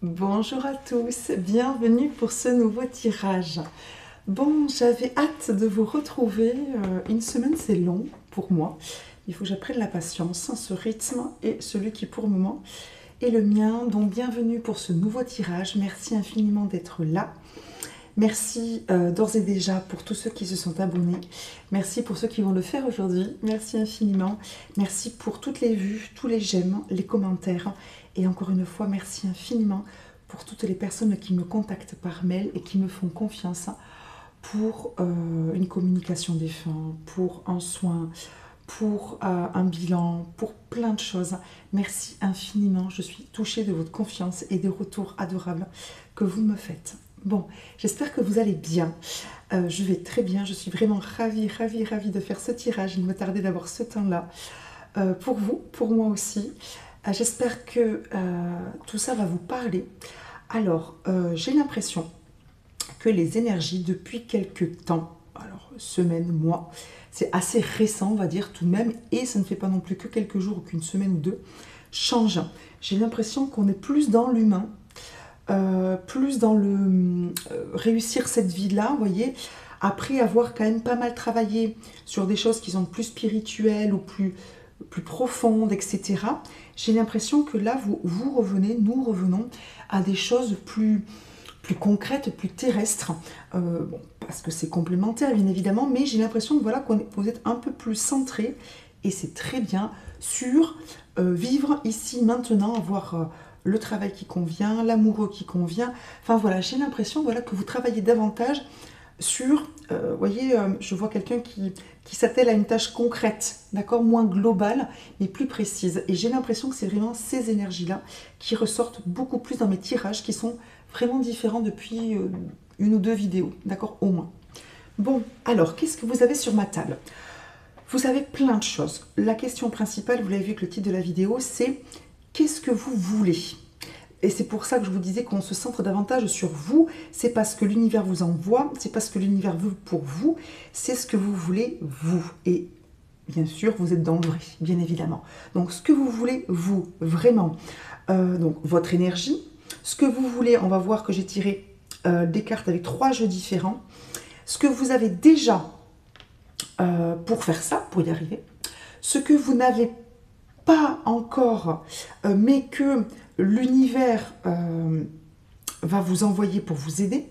Bonjour à tous, bienvenue pour ce nouveau tirage. Bon, j'avais hâte de vous retrouver. Une semaine, c'est long pour moi. Il faut que j'apprenne la patience. Ce rythme est celui qui, pour le moment, est le mien. Donc, bienvenue pour ce nouveau tirage. Merci infiniment d'être là. Merci d'ores et déjà pour tous ceux qui se sont abonnés. Merci pour ceux qui vont le faire aujourd'hui. Merci infiniment. Merci pour toutes les vues, tous les j'aime, les commentaires. Et encore une fois, merci infiniment pour toutes les personnes qui me contactent par mail et qui me font confiance pour une communication des fins, pour un soin, pour un bilan, pour plein de choses. Merci infiniment. Je suis touchée de votre confiance et des retours adorables que vous me faites. Bon, j'espère que vous allez bien. Je vais très bien. Je suis vraiment ravie de faire ce tirage. Il me tardait d'avoir ce temps-là pour vous, pour moi aussi. J'espère que tout ça va vous parler. Alors, j'ai l'impression que les énergies, depuis quelques temps, alors semaines, mois, c'est assez récent, on va dire tout de même, et ça ne fait pas non plus que quelques jours ou qu'une semaine ou deux, changent. J'ai l'impression qu'on est plus dans l'humain, plus dans le réussir cette vie-là, vous voyez, après avoir quand même pas mal travaillé sur des choses qui sont plus spirituelles ou plus profondes, etc. J'ai l'impression que là, vous revenez, nous revenons à des choses plus concrètes, plus terrestres, bon, parce que c'est complémentaire, bien évidemment, mais j'ai l'impression que, voilà, que vous êtes un peu plus centré, et c'est très bien, sur vivre ici, maintenant, avoir le travail qui convient, l'amoureux qui convient. Enfin voilà, j'ai l'impression, voilà, que vous travaillez davantage sur, vous voyez, je vois quelqu'un qui s'attelle à une tâche concrète, d'accord, moins globale, mais plus précise. Et j'ai l'impression que c'est vraiment ces énergies-là qui ressortent beaucoup plus dans mes tirages, qui sont vraiment différents depuis une ou deux vidéos, d'accord, au moins. Bon, alors, qu'est-ce que vous avez sur ma table? Vous avez plein de choses. La question principale, vous l'avez vu avec le titre de la vidéo, c'est qu'est-ce que vous voulez? Et c'est pour ça que je vous disais qu'on se centre davantage sur vous. C'est parce que l'univers vous envoie, c'est parce que l'univers veut pour vous, c'est ce que vous voulez, vous. Et bien sûr, vous êtes dans le vrai, bien évidemment. Donc, ce que vous voulez, vous, vraiment. Donc, votre énergie. Ce que vous voulez, on va voir que j'ai tiré des cartes avec 3 jeux différents. Ce que vous avez déjà pour faire ça, pour y arriver. Ce que vous n'avez pas encore, mais que l'univers va vous envoyer pour vous aider,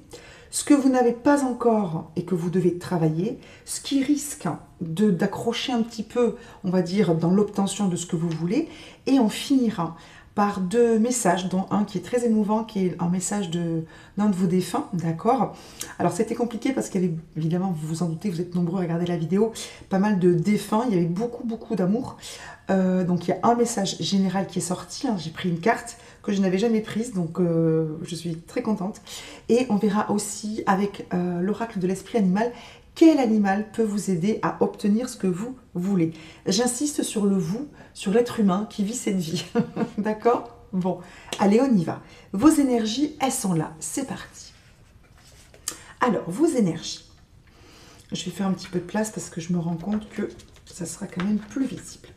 ce que vous n'avez pas encore et que vous devez travailler, ce qui risque d'accrocher un petit peu, on va dire, dans l'obtention de ce que vous voulez, et on finira par 2 messages, dont un qui est très émouvant, qui est un message d'un de vos défunts, d'accord? Alors c'était compliqué parce qu'il y avait, évidemment, vous vous en doutez, vous êtes nombreux à regarder la vidéo, pas mal de défunts, il y avait beaucoup d'amour. Donc il y a un message général qui est sorti, hein. J'ai pris une carte que je n'avais jamais prise, donc je suis très contente. Et on verra aussi avec l'oracle de l'esprit animal, quel animal peut vous aider à obtenir ce que vous voulez. J'insiste sur le vous, sur l'être humain qui vit cette vie. D'accord? Bon, allez, on y va. Vos énergies, elles sont là. C'est parti. Alors, vos énergies. Je vais faire un petit peu de place parce que je me rends compte que ça sera quand même plus visible.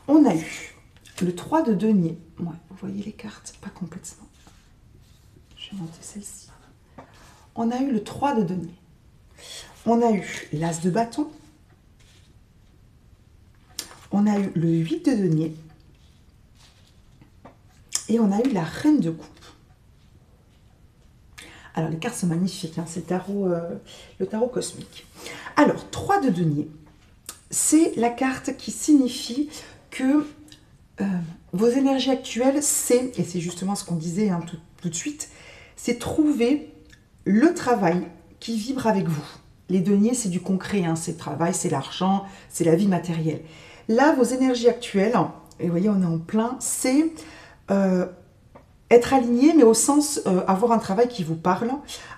On a eu le 3 de denier. Ouais, vous voyez les cartes? Pas complètement. Je vais monter celle-ci. On a eu le 3 de denier. On a eu l'as de bâton. On a eu le 8 de denier. Et on a eu la reine de coupe. Alors, les cartes sont magnifiques, hein, c'est le tarot cosmique. Alors, 3 de denier, c'est la carte qui signifie que vos énergies actuelles, et c'est justement ce qu'on disait, hein, tout de suite, c'est trouver le travail qui vibre avec vous. Les deniers, c'est du concret, hein, c'est le travail, c'est l'argent, c'est la vie matérielle. Là, vos énergies actuelles, et vous voyez, on est en plein, c'est être aligné, mais au sens avoir un travail qui vous parle,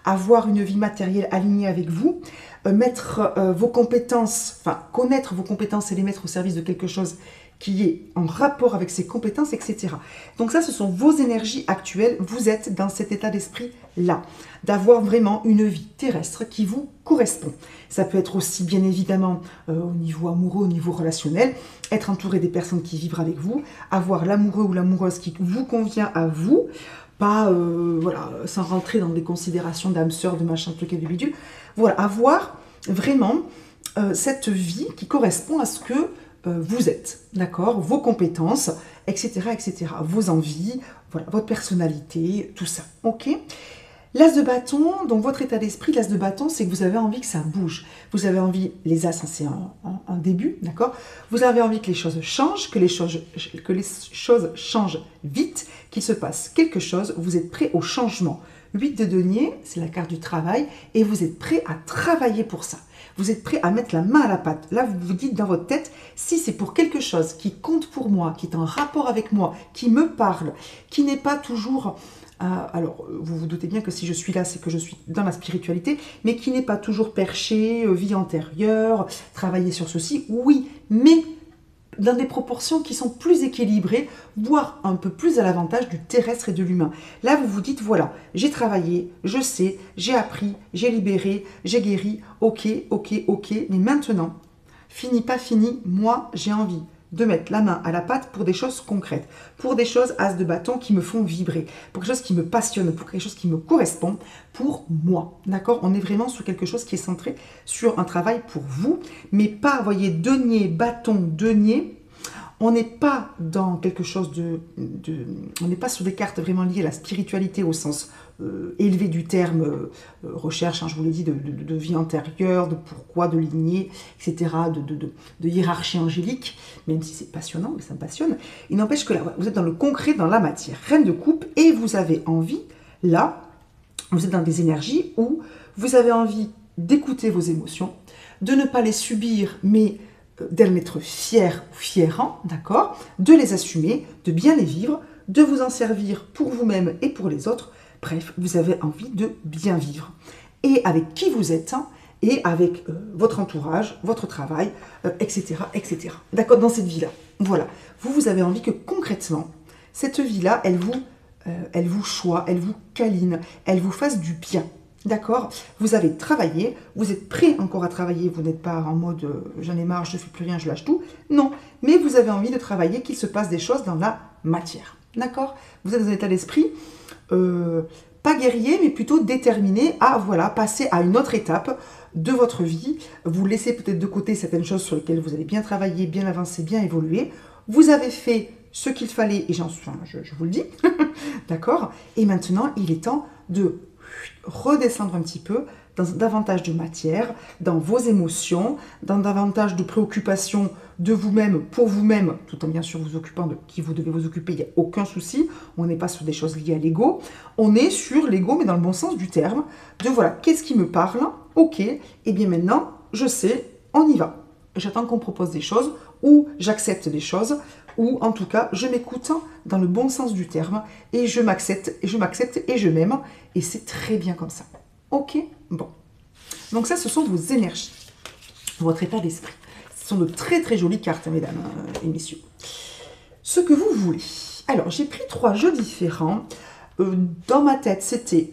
avoir une vie matérielle alignée avec vous, mettre vos compétences, enfin connaître vos compétences et les mettre au service de quelque chose qui est en rapport avec ses compétences, etc. Donc ça, ce sont vos énergies actuelles. Vous êtes dans cet état d'esprit-là, d'avoir vraiment une vie terrestre qui vous correspond. Ça peut être aussi, bien évidemment, au niveau amoureux, au niveau relationnel, être entouré des personnes qui vivent avec vous, avoir l'amoureux ou l'amoureuse qui vous convient à vous, pas, voilà, sans rentrer dans des considérations d'âme sœur, de machin, truc et de bidule. Voilà, avoir vraiment cette vie qui correspond à ce que vous êtes, d'accord, vos compétences, etc., etc., vos envies, voilà, votre personnalité, tout ça, ok. L'as de bâton, donc votre état d'esprit, l'as de bâton, c'est que vous avez envie que ça bouge. Vous avez envie, les as, c'est un début, d'accord. Vous avez envie que les choses changent, que les choses changent vite, qu'il se passe quelque chose, vous êtes prêt au changement. 8 de denier, c'est la carte du travail, et vous êtes prêt à travailler pour ça. Vous êtes prêt à mettre la main à la pâte. Là, vous vous dites dans votre tête, si c'est pour quelque chose qui compte pour moi, qui est en rapport avec moi, qui me parle, qui n'est pas toujours... alors, vous vous doutez bien que si je suis là, c'est que je suis dans la spiritualité, mais qui n'est pas toujours perché, vie antérieure, travailler sur ceci, oui, mais dans des proportions qui sont plus équilibrées, voire un peu plus à l'avantage du terrestre et de l'humain. Là, vous vous dites, voilà, j'ai travaillé, je sais, j'ai appris, j'ai libéré, j'ai guéri, ok, ok, ok, mais maintenant, fini, pas fini, moi, j'ai envie de mettre la main à la pâte pour des choses concrètes, pour des choses as de bâton qui me font vibrer, pour quelque chose qui me passionne, pour quelque chose qui me correspond, pour moi, d'accord. On est vraiment sur quelque chose qui est centré sur un travail pour vous, mais pas, voyez, denier, bâton, denier, on n'est pas dans quelque chose on n'est pas sur des cartes vraiment liées à la spiritualité au sens élevé du terme, recherche, hein, je vous l'ai dit, de vie antérieure, de pourquoi, de lignée, etc., de hiérarchie angélique, même si c'est passionnant, mais ça me passionne. Il n'empêche que là, vous êtes dans le concret, dans la matière, reine de coupe, et vous avez envie, là, vous êtes dans des énergies où vous avez envie d'écouter vos émotions, de ne pas les subir, mais d'en être fier ou fiérant, d'accord, de les assumer, de bien les vivre, de vous en servir pour vous-même et pour les autres. Bref, vous avez envie de bien vivre. Et avec qui vous êtes, hein, et avec votre entourage, votre travail, etc., etc. D'accord, dans cette vie-là. Voilà. Vous avez envie que concrètement, cette vie-là, elle vous choie, elle vous câline, elle vous fasse du bien. D'accord. Vous avez travaillé, vous êtes prêt encore à travailler, vous n'êtes pas en mode j'en ai marre, je ne fais plus rien, je lâche tout. Non, mais vous avez envie de travailler, qu'il se passe des choses dans la matière. D'accord. Vous êtes dans un état d'esprit pas guerrier, mais plutôt déterminé à voilà, passer à une autre étape de votre vie. Vous laissez peut-être de côté certaines choses sur lesquelles vous allez bien travailler, bien avancer, bien évoluer. Vous avez fait ce qu'il fallait, et je vous le dis, d'accord. Et maintenant, il est temps de redescendre un petit peu dans davantage de matière, dans vos émotions, dans davantage de préoccupations de vous-même, pour vous-même, tout en bien sûr vous occupant de qui vous devez vous occuper, il n'y a aucun souci, on n'est pas sur des choses liées à l'ego, on est sur l'ego, mais dans le bon sens du terme, de voilà, qu'est-ce qui me parle, ok, et bien maintenant, je sais, on y va. J'attends qu'on propose des choses, ou j'accepte des choses, ou en tout cas, je m'écoute dans le bon sens du terme, et je m'accepte, et je m'aime, et c'est très bien comme ça. Ok. Bon. Donc ça, ce sont vos énergies, votre état d'esprit. Ce sont de très très jolies cartes, mesdames et messieurs. Ce que vous voulez. Alors, j'ai pris 3 jeux différents. Dans ma tête, c'était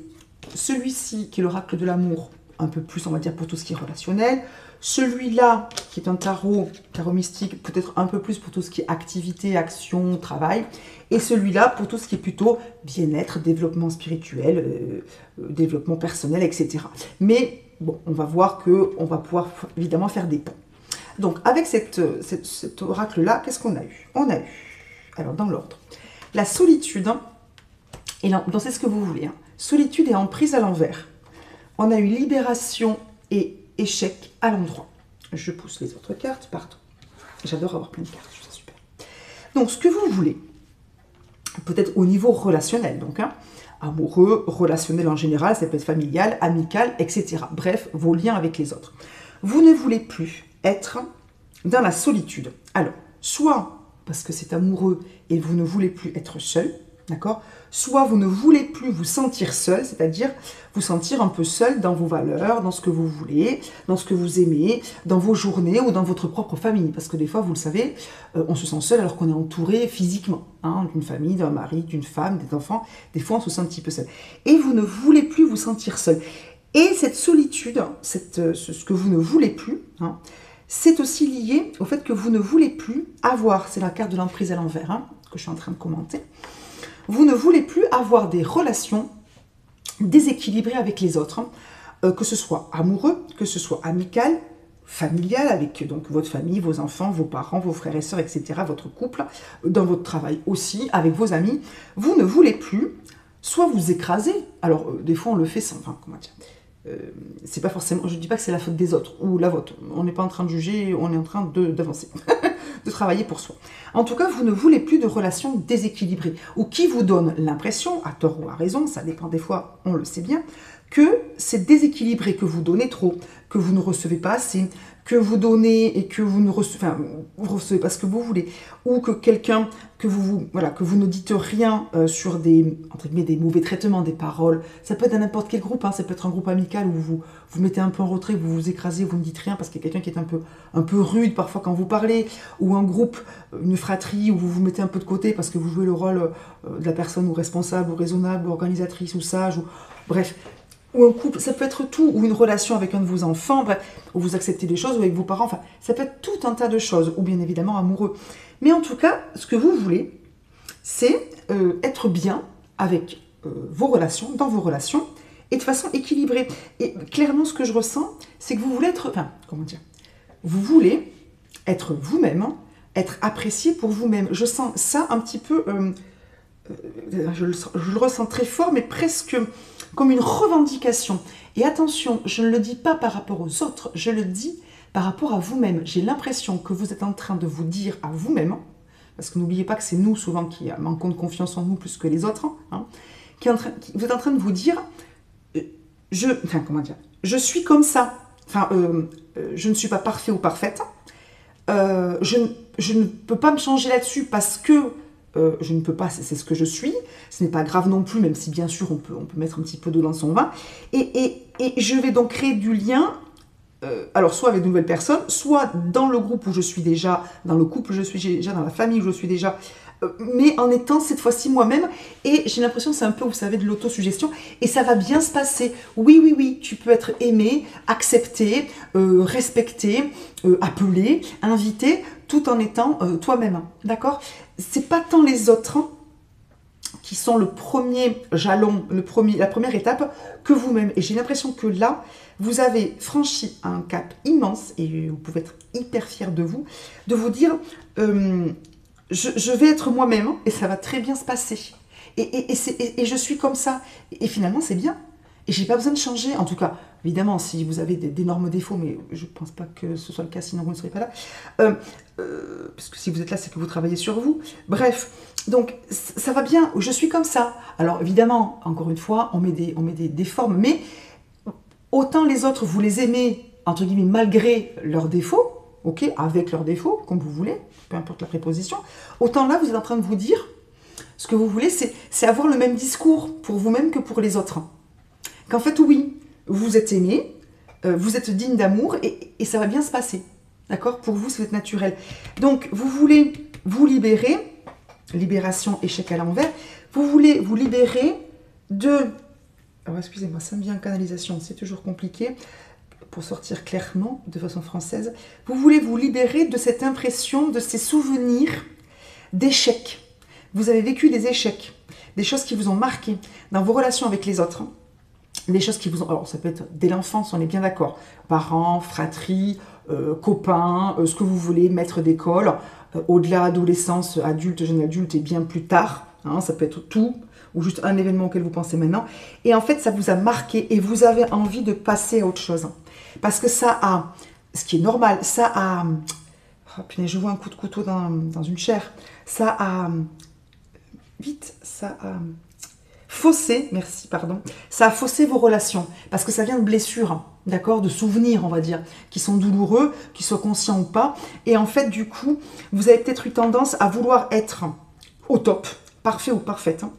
celui-ci qui est l'oracle de l'amour, un peu plus, on va dire, pour tout ce qui est relationnel. Celui-là, qui est un tarot mystique, peut-être un peu plus pour tout ce qui est activité, action, travail. Et celui-là, pour tout ce qui est plutôt bien-être, développement spirituel, développement personnel, etc. Mais bon, on va voir qu'on va pouvoir évidemment faire des ponts. Donc, avec cet oracle-là, qu'est-ce qu'on a eu? On a eu, alors dans l'ordre, la solitude, et donc c'est ce que vous voulez, hein. Solitude et emprise à l'envers. On a eu libération et échec à l'endroit. Je pousse les autres cartes partout. J'adore avoir plein de cartes, c'est super. Donc, ce que vous voulez, peut-être au niveau relationnel, donc, hein, amoureux, relationnel en général, ça peut être familial, amical, etc. Bref, vos liens avec les autres. Vous ne voulez plus être dans la solitude. Alors, soit parce que c'est amoureux et vous ne voulez plus être seul, d'accord? Soit vous ne voulez plus vous sentir seul, c'est-à-dire vous sentir un peu seul dans vos valeurs, dans ce que vous voulez, dans ce que vous aimez, dans vos journées ou dans votre propre famille. Parce que des fois, vous le savez, on se sent seul alors qu'on est entouré physiquement, hein, d'une famille, d'un mari, d'une femme, des enfants. Des fois, on se sent un petit peu seul. Et vous ne voulez plus vous sentir seul. Et cette solitude, ce que vous ne voulez plus, hein, c'est aussi lié au fait que vous ne voulez plus avoir, c'est la carte de l'emprise à l'envers, hein, que je suis en train de commenter, vous ne voulez plus avoir des relations déséquilibrées avec les autres, hein, que ce soit amoureux, que ce soit amical, familial, avec donc votre famille, vos enfants, vos parents, vos frères et sœurs, etc., votre couple, dans votre travail aussi, avec vos amis. Vous ne voulez plus soit vous écraser, alors des fois on le fait sans, enfin comment dire, c'est pas forcément, je dis pas que c'est la faute des autres ou la vôtre, on n'est pas en train de juger, on est en train d'avancer, de travailler pour soi. En tout cas, vous ne voulez plus de relations déséquilibrées ou qui vous donnent l'impression, à tort ou à raison, ça dépend des fois, on le sait bien, que c'est déséquilibré, que vous donnez trop, que vous ne recevez pas assez, que vous donnez et que vous ne recevez, enfin, vous recevez pas ce que vous voulez, ou que quelqu'un, que vous ne dites rien sur des, entre guillemets, des mauvais traitements, des paroles. Ça peut être dans n'importe quel groupe, hein, ça peut être un groupe amical où vous mettez un peu en retrait, vous vous écrasez, vous ne dites rien parce qu'il y a quelqu'un qui est un peu rude parfois quand vous parlez, ou un groupe, une fratrie où vous vous mettez un peu de côté parce que vous jouez le rôle de la personne ou responsable, ou raisonnable, ou organisatrice, ou sage, ou bref. Ou un couple, ça peut être tout, ou une relation avec un de vos enfants, bref, où vous acceptez des choses, ou avec vos parents, enfin, ça peut être tout un tas de choses, ou bien évidemment amoureux. Mais en tout cas, ce que vous voulez, c'est être bien avec vos relations, dans vos relations, et de façon équilibrée. Et clairement, ce que je ressens, c'est que vous voulez être, enfin, comment dire, vous voulez être vous-même, être apprécié pour vous-même. Je sens ça un petit peu, je le ressens très fort, mais presque comme une revendication. Et attention, je ne le dis pas par rapport aux autres, je le dis par rapport à vous-même. J'ai l'impression que vous êtes en train de vous dire à vous-même, parce que n'oubliez pas que c'est nous souvent qui manquons de confiance en nous plus que les autres, hein, vous êtes en train de vous dire, je suis comme ça, je ne suis pas parfait ou parfaite, je ne peux pas me changer là-dessus parce que je ne peux pas, c'est ce que je suis, ce n'est pas grave non plus, même si bien sûr on peut mettre un petit peu d'eau dans son vin, et je vais donc créer du lien, alors soit avec de nouvelles personnes, soit dans le groupe où je suis déjà, dans le couple où je suis déjà, dans la famille où je suis déjà, mais en étant cette fois-ci moi-même, et j'ai l'impression que c'est un peu, vous savez, de l'autosuggestion, et ça va bien se passer. Oui, oui, oui, tu peux être aimé, accepté, respecté, appelé, invité, tout en étant toi-même, d'accord? C'est pas tant les autres qui sont le premier jalon, la première étape, que vous-même. Et j'ai l'impression que là, vous avez franchi un cap immense, et vous pouvez être hyper fier de vous dire... je vais être moi-même et ça va très bien se passer. Et je suis comme ça. Et finalement, c'est bien. Et j'ai pas besoin de changer. En tout cas, évidemment, si vous avez d'énormes défauts, mais je pense pas que ce soit le cas, sinon vous ne serez pas là. Parce que si vous êtes là, c'est que vous travaillez sur vous. Bref, donc ça va bien. Je suis comme ça. Alors évidemment, encore une fois, on met des formes, mais autant les autres, vous les aimez, entre guillemets, malgré leurs défauts, ok, avec leurs défauts, comme vous voulez, peu importe la préposition, autant là, vous êtes en train de vous dire, ce que vous voulez, c'est avoir le même discours pour vous-même que pour les autres. Qu'en fait, oui, vous êtes aimé, vous êtes digne d'amour, et ça va bien se passer, d'accord? Pour vous, c'est naturel. Donc, vous voulez vous libérer, libération, échec à l'envers, vous voulez vous libérer de... Alors, excusez-moi, ça me vient en canalisation, c'est toujours compliqué, pour sortir clairement, de façon française, vous voulez vous libérer de cette impression, de ces souvenirs d'échecs. Vous avez vécu des échecs, des choses qui vous ont marqué dans vos relations avec les autres, des choses qui vous ont... Alors, ça peut être dès l'enfance, on est bien d'accord, parents, fratries, copains, ce que vous voulez, maître d'école, au-delà adolescence, adulte, jeune adulte, et bien plus tard, hein, ça peut être tout, ou juste un événement auquel vous pensez maintenant, et en fait, ça vous a marqué, et vous avez envie de passer à autre chose. Parce que ça a, ce qui est normal, ça a, oh punaise, je vois un coup de couteau dans une chair, ça a, vite, ça a faussé, merci, pardon, ça a faussé vos relations, parce que ça vient de blessures, d'accord, de souvenirs, on va dire, qui sont douloureux, qu'ils soient conscients ou pas, et en fait, du coup, vous avez peut-être eu tendance à vouloir être au top, parfait ou parfaite, hein.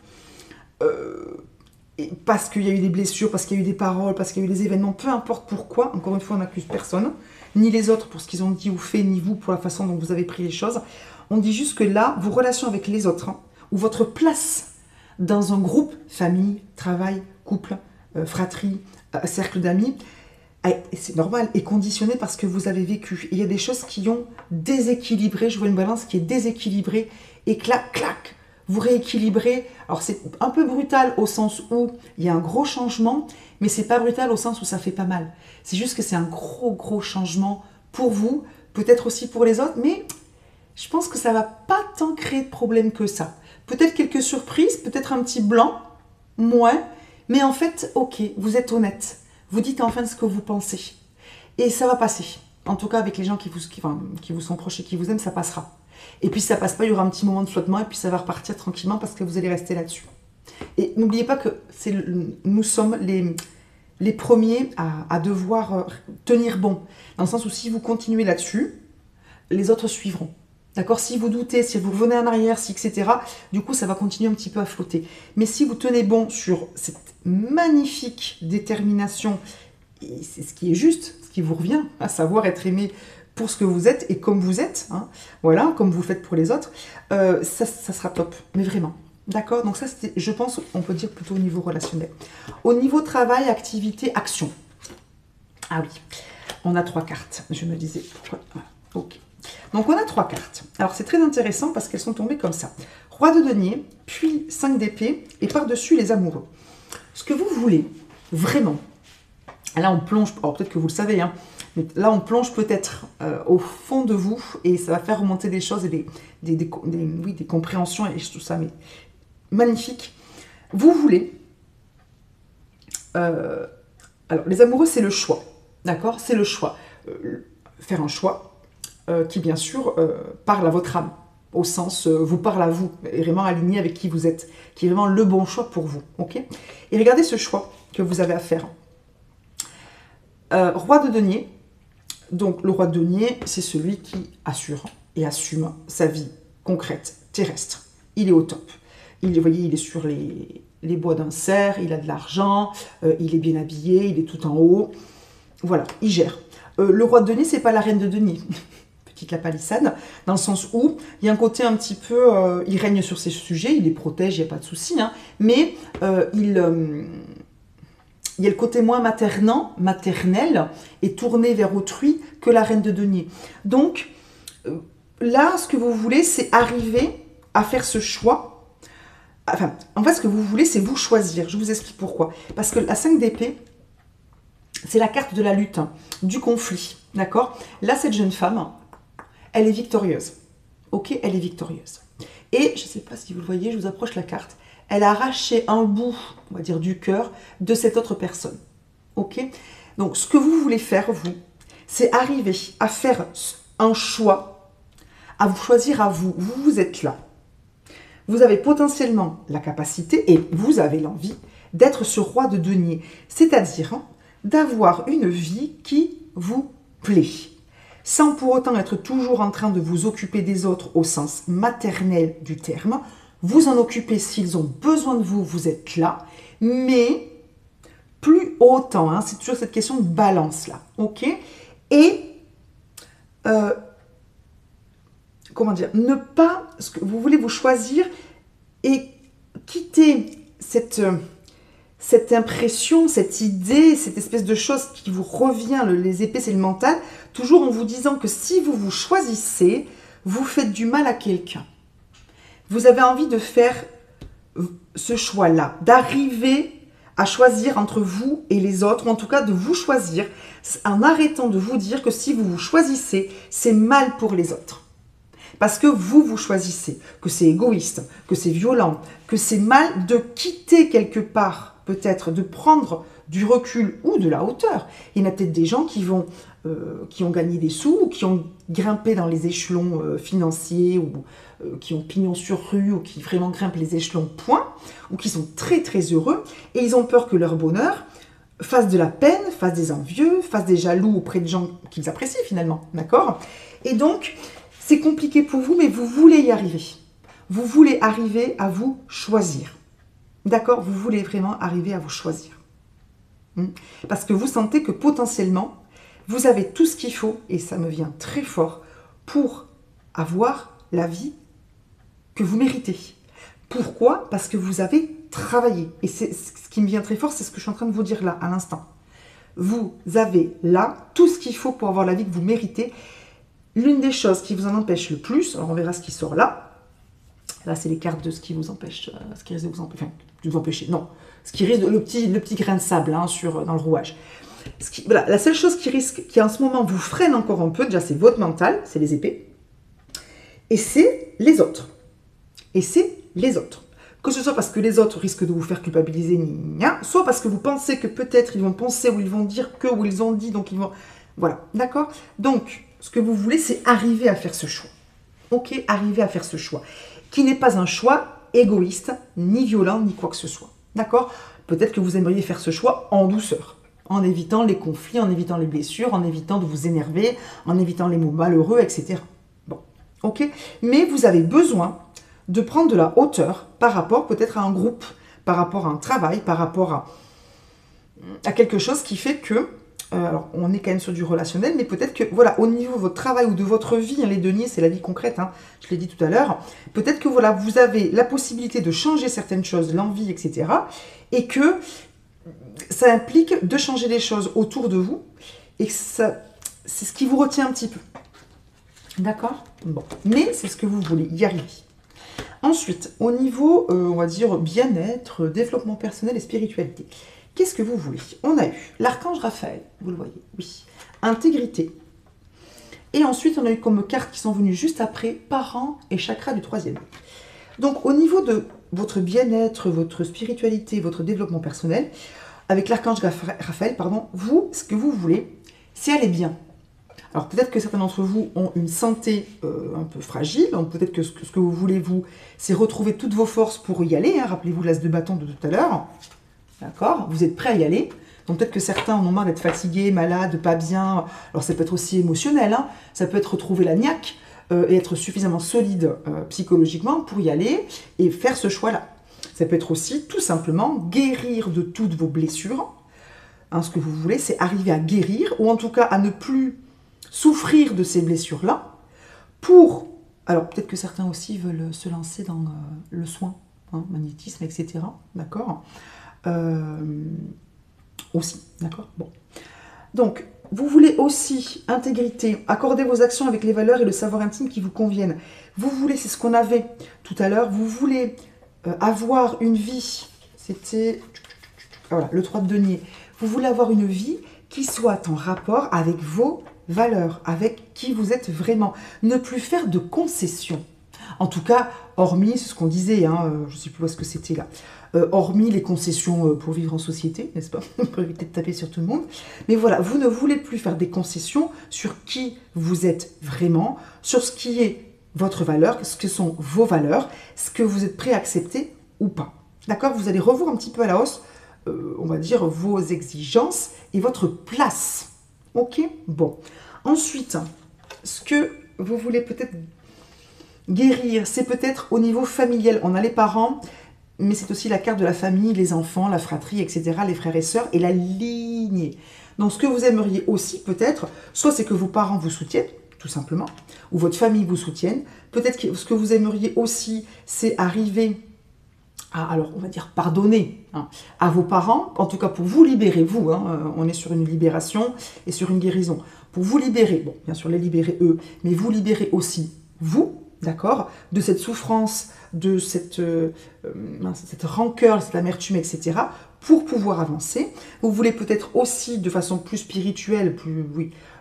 Parce qu'il y a eu des blessures, parce qu'il y a eu des paroles, parce qu'il y a eu des événements, peu importe pourquoi, encore une fois, on n'accuse personne, ni les autres pour ce qu'ils ont dit ou fait, ni vous pour la façon dont vous avez pris les choses. On dit juste que là, vos relations avec les autres, hein, ou votre place dans un groupe, famille, travail, couple, fratrie, cercle d'amis, c'est normal, est conditionné par ce que vous avez vécu. Et il y a des choses qui ont déséquilibré, je vois une balance qui est déséquilibrée, et clac, clac, vous rééquilibrez. Alors c'est un peu brutal au sens où il y a un gros changement, mais c'est pas brutal au sens où ça fait pas mal. C'est juste que c'est un gros changement pour vous, peut-être aussi pour les autres, mais je pense que ça va pas tant créer de problème que ça. Peut-être quelques surprises, peut-être un petit blanc, moins, mais en fait, ok, vous êtes honnête. Vous dites enfin ce que vous pensez. Et ça va passer. En tout cas, avec les gens qui vous sont proches et qui vous aiment, ça passera. Et puis, si ça passe pas, il y aura un petit moment de flottement et puis ça va repartir tranquillement parce que vous allez rester là-dessus. Et n'oubliez pas que nous sommes les premiers à devoir tenir bon. Dans le sens où si vous continuez là-dessus, les autres suivront. D'accord? Si vous doutez, si vous revenez en arrière, etc., du coup, ça va continuer un petit peu à flotter. Mais si vous tenez bon sur cette magnifique détermination, et c'est ce qui est juste, ce qui vous revient, à savoir être aimé pour ce que vous êtes et comme vous êtes, hein, voilà, comme vous le faites pour les autres, ça sera top, mais vraiment. D'accord? Donc ça, c'était, je pense, on peut dire plutôt au niveau relationnel. Au niveau travail, activité, action. Ah oui, on a 3 cartes. Je me disais, pourquoi? Voilà, ok. Donc on a 3 cartes. Alors c'est très intéressant parce qu'elles sont tombées comme ça. Roi de denier, puis 5 d'épée, et par-dessus les amoureux. Ce que vous voulez, vraiment, là on plonge, alors peut-être que vous le savez, hein, mais là on plonge peut-être au fond de vous, et ça va faire remonter des choses et des compréhensions et tout ça, mais magnifique. Vous voulez, alors les amoureux c'est le choix, d'accord? C'est le choix. Faire un choix, qui bien sûr parle à votre âme, au sens vous parle à vous, est vraiment aligné avec qui vous êtes, qui est vraiment le bon choix pour vous, ok? Et regardez ce choix que vous avez à faire. Roi de denier, donc le roi de denier, c'est celui qui assure et assume sa vie concrète, terrestre. Il est au top. Vous voyez, il est sur les bois d'un cerf, il a de l'argent, il est bien habillé, il est tout en haut. Voilà, il gère. Le roi de denier, c'est pas la reine de denier. Petite la palissade, dans le sens où il y a un côté un petit peu, il règne sur ses sujets, il les protège, il n'y a pas de souci, hein, mais il y a le côté moins maternel et tourné vers autrui que la reine de denier. Donc là, ce que vous voulez, c'est arriver à faire ce choix. Enfin, en fait, ce que vous voulez, c'est vous choisir. Je vous explique pourquoi. Parce que la 5 d'épée, c'est la carte de la lutte, hein, du conflit, d'accord? Là, cette jeune femme, elle est victorieuse. Ok, elle est victorieuse. Et je ne sais pas si vous le voyez, je vous approche la carte. Elle a arraché un bout, on va dire, du cœur de cette autre personne. Ok? Donc, ce que vous voulez faire, vous, c'est arriver à faire un choix, à vous choisir à vous. Vous êtes là. Vous avez potentiellement la capacité, et vous avez l'envie, d'être ce roi de denier. C'est-à-dire, hein, d'avoir une vie qui vous plaît. Sans pour autant être toujours en train de vous occuper des autres au sens maternel du terme. Vous en occupez s'ils ont besoin de vous, vous êtes là, mais plus autant, hein, c'est toujours cette question de balance là, ok? Et, comment dire, ne pas, ce que vous voulez vous choisir et quitter cette impression, cette idée, cette espèce de chose qui vous revient, les épées c'est le mental, toujours en vous disant que si vous vous choisissez, vous faites du mal à quelqu'un. Vous avez envie de faire ce choix-là, d'arriver à choisir entre vous et les autres, ou en tout cas de vous choisir, en arrêtant de vous dire que si vous vous choisissez, c'est mal pour les autres. Parce que vous choisissez, que c'est égoïste, que c'est violent, que c'est mal de quitter quelque part, peut-être, de prendre du recul ou de la hauteur. Il y en a peut-être des gens qui ont gagné des sous, ou qui ont grimpé dans les échelons financiers, ou qui ont pignon sur rue, ou qui vraiment grimpent les échelons point, ou qui sont très très heureux, et ils ont peur que leur bonheur fasse de la peine, fasse des envieux, fasse des jaloux auprès de gens qu'ils apprécient finalement, d'accord? Et donc, c'est compliqué pour vous, mais vous voulez y arriver. vous voulez arriver à vous choisir. D'accord? Vous voulez vraiment arriver à vous choisir. Parce que vous sentez que potentiellement, vous avez tout ce qu'il faut, et ça me vient très fort, pour avoir la vie que vous méritez. Pourquoi? Parce que vous avez travaillé. Et c'est ce qui me vient très fort, c'est ce que je suis en train de vous dire là, à l'instant. Vous avez là tout ce qu'il faut pour avoir la vie que vous méritez. L'une des choses qui vous en empêche le plus, alors on verra ce qui sort là. Là, c'est les cartes de ce qui vous empêche, ce qui risque de vous empêcher, enfin, de vous empêcher, non. Ce qui risque, le petit grain de sable hein, dans le rouage. Voilà, la seule chose qui en ce moment vous freine encore un peu, déjà c'est votre mental, c'est les épées, et c'est les autres. Et c'est les autres. Que ce soit parce que les autres risquent de vous faire culpabiliser, soit parce que vous pensez que peut-être ils vont penser ou ils vont dire que, ou ils ont dit, donc ils vont... Voilà, d'accord? Donc, ce que vous voulez, c'est arriver à faire ce choix. Ok, arriver à faire ce choix. Qui n'est pas un choix égoïste, ni violent, ni quoi que ce soit. D'accord? Peut-être que vous aimeriez faire ce choix en douceur, en évitant les conflits, en évitant les blessures, en évitant de vous énerver, en évitant les mots malheureux, etc. Bon, ok? Mais vous avez besoin de prendre de la hauteur par rapport peut-être à un groupe, par rapport à un travail, par rapport à quelque chose qui fait que, alors on est quand même sur du relationnel, mais peut-être que, voilà, au niveau de votre travail ou de votre vie, hein, les deniers, c'est la vie concrète, hein, je l'ai dit tout à l'heure, peut-être que, voilà, vous avez la possibilité de changer certaines choses, l'envie, etc., et que ça implique de changer les choses autour de vous, et que c'est ce qui vous retient un petit peu. D'accord? Bon, mais c'est ce que vous voulez, y arriver. Ensuite, au niveau, on va dire, bien-être, développement personnel et spiritualité, qu'est-ce que vous voulez? On a eu l'archange Raphaël, vous le voyez, oui, intégrité. Et ensuite, on a eu comme cartes qui sont venues juste après, parents et chakra du 3e. Donc, au niveau de votre bien-être, votre spiritualité, votre développement personnel, avec l'archange Raphaël, pardon, vous, ce que vous voulez, c'est aller bien. Alors peut-être que certains d'entre vous ont une santé un peu fragile, donc peut-être que ce que vous voulez, vous, c'est retrouver toutes vos forces pour y aller, hein. Rappelez-vous l'as de bâton de tout à l'heure, d'accord? Vous êtes prêt à y aller, donc peut-être que certains en ont marre d'être fatigués, malades, pas bien, alors ça peut être aussi émotionnel, hein. Ça peut être retrouver la niaque et être suffisamment solide psychologiquement pour y aller et faire ce choix-là. Ça peut être aussi tout simplement guérir de toutes vos blessures, hein. Ce que vous voulez, c'est arriver à guérir, ou en tout cas à ne plus souffrir de ces blessures-là, pour... Alors, peut-être que certains aussi veulent se lancer dans le soin, hein, magnétisme, etc. D'accord? Aussi, d'accord? Bon. Donc, vous voulez aussi intégrité, accorder vos actions avec les valeurs et le savoir intime qui vous conviennent. Vous voulez, c'est ce qu'on avait tout à l'heure, vous voulez avoir une vie, c'était... Voilà, le 3 de denier. Vous voulez avoir une vie qui soit en rapport avec vos valeurs, avec qui vous êtes vraiment. Ne plus faire de concessions. En tout cas, hormis, c'est ce qu'on disait, hein, je ne sais plus où est-ce que c'était là, hormis les concessions pour vivre en société, n'est-ce pas? Pour éviter de taper sur tout le monde. Mais voilà, vous ne voulez plus faire des concessions sur qui vous êtes vraiment, sur ce qui est votre valeur, ce que sont vos valeurs, ce que vous êtes prêt à accepter ou pas. D'accord? Vous allez revoir un petit peu à la hausse, on va dire, vos exigences et votre place. Ok? Bon. Ensuite, ce que vous voulez peut-être guérir, c'est peut-être au niveau familial. On a les parents, mais c'est aussi la carte de la famille, les enfants, la fratrie, etc., les frères et sœurs et la lignée. Donc, ce que vous aimeriez aussi, peut-être, soit c'est que vos parents vous soutiennent, tout simplement, ou votre famille vous soutienne. Peut-être que ce que vous aimeriez aussi, c'est arriver... alors, on va dire pardonner hein, à vos parents, en tout cas pour vous libérer, vous, hein, on est sur une libération et sur une guérison. Pour vous libérer, bon, bien sûr les libérer eux, mais vous libérer aussi vous, d'accord, de cette souffrance, de cette rancœur, cette amertume, etc., pour pouvoir avancer. Vous voulez peut-être aussi, de façon plus spirituelle,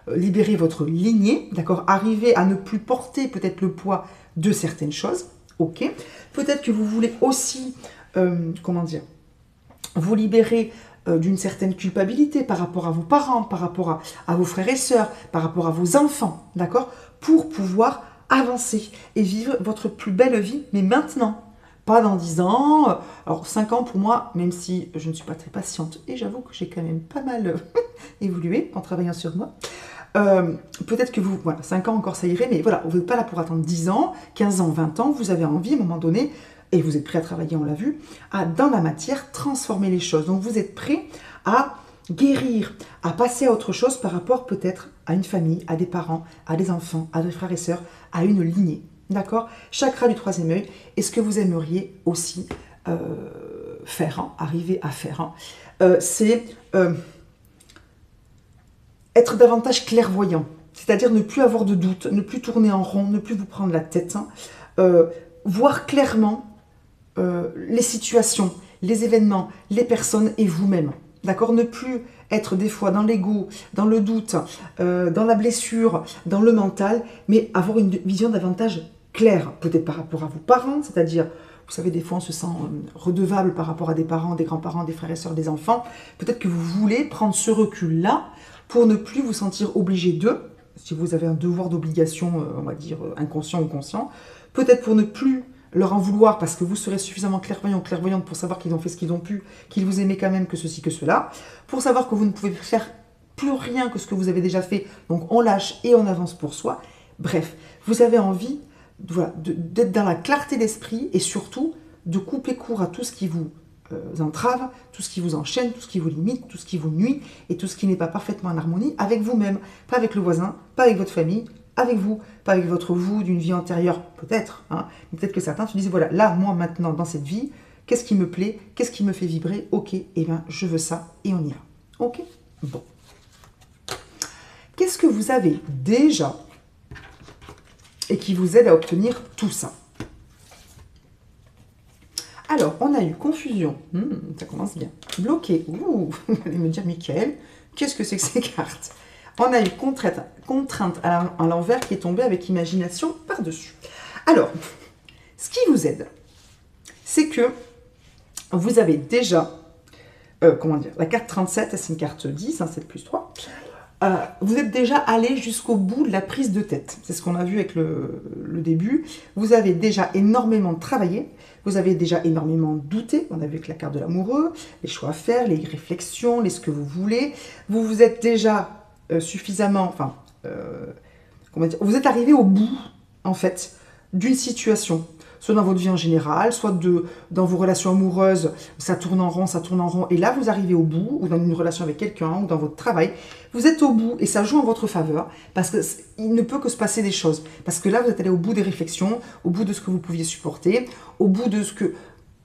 libérer votre lignée, d'accord, arriver à ne plus porter peut-être le poids de certaines choses. Ok. Peut-être que vous voulez aussi, comment dire, vous libérer d'une certaine culpabilité par rapport à vos parents, par rapport à vos frères et sœurs, par rapport à vos enfants, d'accord, pour pouvoir avancer et vivre votre plus belle vie, mais maintenant. Pas dans 10 ans, alors 5 ans pour moi, même si je ne suis pas très patiente, et j'avoue que j'ai quand même pas mal évolué en travaillant sur moi. Peut-être que vous, voilà, 5 ans encore ça irait, mais voilà, vous n'êtes pas là pour attendre 10 ans, 15 ans, 20 ans, vous avez envie à un moment donné, et vous êtes prêt à travailler, on l'a vu, à, dans la matière, transformer les choses. Donc vous êtes prêt à guérir, à passer à autre chose par rapport peut-être à une famille, à des parents, à des enfants, à des frères et sœurs, à une lignée. D'accord? Chakra du troisième œil, est-ce que vous aimeriez aussi faire, hein, arriver à faire, hein, c'est être davantage clairvoyant, c'est-à-dire ne plus avoir de doute, ne plus tourner en rond, ne plus vous prendre la tête, hein, voir clairement les situations, les événements, les personnes et vous-même. D'accord? Ne plus être des fois dans l'ego, dans le doute, dans la blessure, dans le mental, mais avoir une vision davantage claire, peut-être par rapport à vos parents, c'est-à-dire, vous savez, des fois on se sent redevable par rapport à des parents, des grands-parents, des frères et sœurs, des enfants. Peut-être que vous voulez prendre ce recul-là pour ne plus vous sentir obligé d'eux, si vous avez un devoir d'obligation, on va dire, inconscient ou conscient, peut-être pour ne plus leur en vouloir parce que vous serez suffisamment clairvoyant ou clairvoyante pour savoir qu'ils ont fait ce qu'ils ont pu, qu'ils vous aimaient quand même que ceci, que cela, pour savoir que vous ne pouvez faire plus rien que ce que vous avez déjà fait, donc on lâche et on avance pour soi. Bref, vous avez envie voilà, d'être dans la clarté d'esprit et surtout de couper court à tout ce qui vous entrave, tout ce qui vous enchaîne, tout ce qui vous limite, tout ce qui vous nuit et tout ce qui n'est pas parfaitement en harmonie avec vous-même, pas avec le voisin, pas avec votre famille, avec vous, pas avec votre vous d'une vie antérieure, peut-être, hein, mais peut-être que certains se disent, voilà, là, moi, maintenant, dans cette vie, qu'est-ce qui me plaît, qu'est-ce qui me fait vibrer, ok, et bien, je veux ça, et on y va. Ok? Bon. Qu'est-ce que vous avez déjà et qui vous aide à obtenir tout ça? Alors, on a eu confusion, ça commence bien. Bloqué, vous allez me dire, Michael, qu'est-ce que c'est que ces cartes? On a eu contrainte à l'envers qui est tombée avec imagination par-dessus. Alors, ce qui vous aide, c'est que vous avez déjà, comment dire, la carte 37, c'est une carte 10, hein, 7 plus 3. Vous êtes déjà allé jusqu'au bout de la prise de tête. C'est ce qu'on a vu avec le début. Vous avez déjà énormément travaillé. Vous avez déjà énormément douté. On a vu avec la carte de l'amoureux, les choix à faire, les réflexions, les ce que vous voulez. Vous vous êtes déjà suffisamment, enfin, comment dire, vous êtes arrivé au bout, en fait, d'une situation, soit dans votre vie en général, soit dans vos relations amoureuses, ça tourne en rond, et là, vous arrivez au bout, ou dans une relation avec quelqu'un, ou dans votre travail, vous êtes au bout, et ça joue en votre faveur, parce qu'il ne peut que se passer des choses, parce que là, vous êtes allé au bout des réflexions, au bout de ce que vous pouviez supporter, au bout de ce que,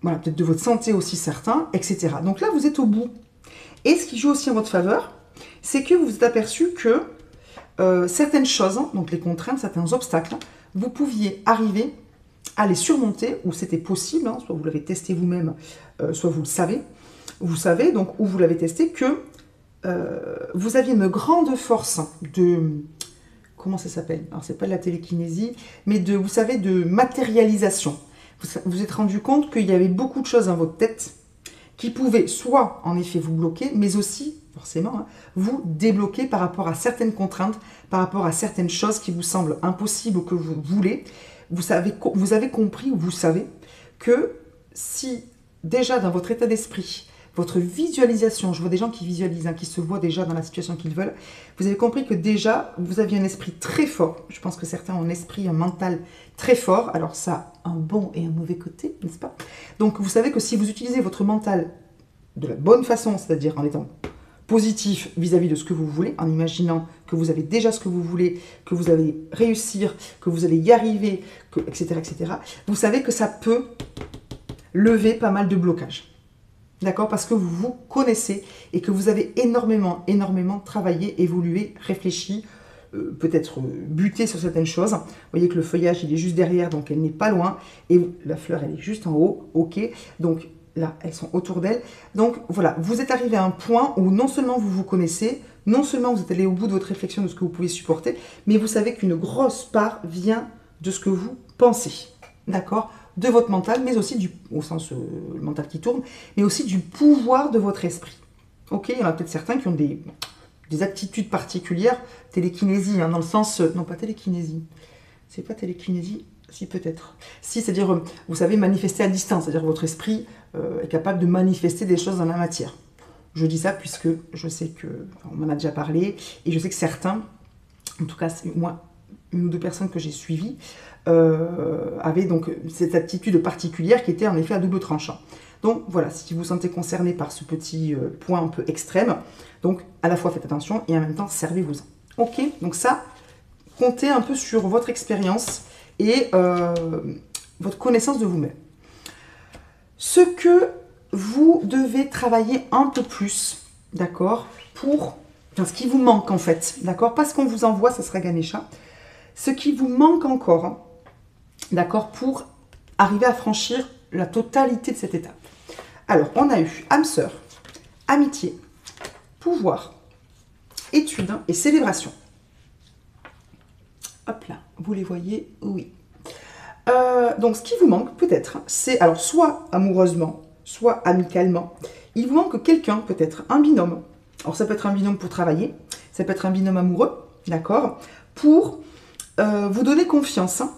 voilà, peut-être de votre santé aussi, certains, etc. Donc là, vous êtes au bout. Et ce qui joue aussi en votre faveur, c'est que vous vous êtes aperçu que certaines choses, donc les contraintes, certains obstacles, vous pouviez arriver à les surmonter, ou c'était possible, hein, soit vous l'avez testé vous-même, soit vous savez, donc, ou vous l'avez testé, que vous aviez une grande force de, comment ça s'appelle? Alors, c'est pas de la télékinésie, mais de, vous savez, de matérialisation. Vous vous êtes rendu compte qu'il y avait beaucoup de choses dans votre tête qui pouvaient soit, en effet, vous bloquer, mais aussi, forcément, hein, vous débloquer par rapport à certaines contraintes, par rapport à certaines choses qui vous semblent impossibles ou que vous voulez. Vous avez compris, ou vous savez, que si, déjà, dans votre état d'esprit, votre visualisation, je vois des gens qui visualisent, hein, qui se voient déjà dans la situation qu'ils veulent, vous avez compris que déjà, vous aviez un esprit très fort. Je pense que certains ont un esprit, un mental très fort. Alors ça, un bon et un mauvais côté, n'est-ce pas? Donc vous savez que si vous utilisez votre mental de la bonne façon, c'est-à-dire en étant positif vis-à-vis de ce que vous voulez, en imaginant que vous avez déjà ce que vous voulez, que vous allez réussir, que vous allez y arriver, etc., etc., vous savez que ça peut lever pas mal de blocages. D'accord? Parce que vous vous connaissez et que vous avez énormément, énormément travaillé, évolué, réfléchi, peut-être buté sur certaines choses. Vous voyez que le feuillage, il est juste derrière, donc elle n'est pas loin. Et la fleur, elle est juste en haut. Ok. Donc là, elles sont autour d'elle. Donc voilà, vous êtes arrivé à un point où non seulement vous vous connaissez, non seulement vous êtes allé au bout de votre réflexion, de ce que vous pouvez supporter, mais vous savez qu'une grosse part vient de ce que vous pensez. D'accord? De votre mental, mais aussi au sens le mental qui tourne, mais aussi du pouvoir de votre esprit. Ok, il y en a peut-être certains qui ont des aptitudes particulières, télékinésie, hein, dans le sens, non pas télékinésie, c'est pas télékinésie, si peut-être. Si, c'est-à-dire, vous savez, manifester à distance, c'est-à-dire votre esprit est capable de manifester des choses dans la matière. Je dis ça puisque je sais que, on m'en a déjà parlé, et je sais que certains en tout cas moi, une ou deux personnes que j'ai suivies, avaient donc cette attitude particulière qui était en effet à double tranchant. Donc voilà, si vous vous sentez concerné par ce petit point un peu extrême, donc à la fois faites attention et en même temps servez-vous-en. Ok, donc ça, comptez un peu sur votre expérience et votre connaissance de vous-même. Ce que vous devez travailler un peu plus, d'accord, enfin, ce qui vous manque en fait, d'accord, pas ce qu'on vous envoie, ça sera Ganesha, ce qui vous manque encore, hein, d'accord, pour arriver à franchir la totalité de cette étape. Alors, on a eu âme sœur, amitié, pouvoir, étude et célébration. Hop là, vous les voyez, oui. Donc, ce qui vous manque, peut-être, c'est, alors, soit amoureusement, soit amicalement, il vous manque quelqu'un, peut-être, un binôme. Alors, ça peut être un binôme pour travailler, ça peut être un binôme amoureux, d'accord, pour vous donner confiance, hein,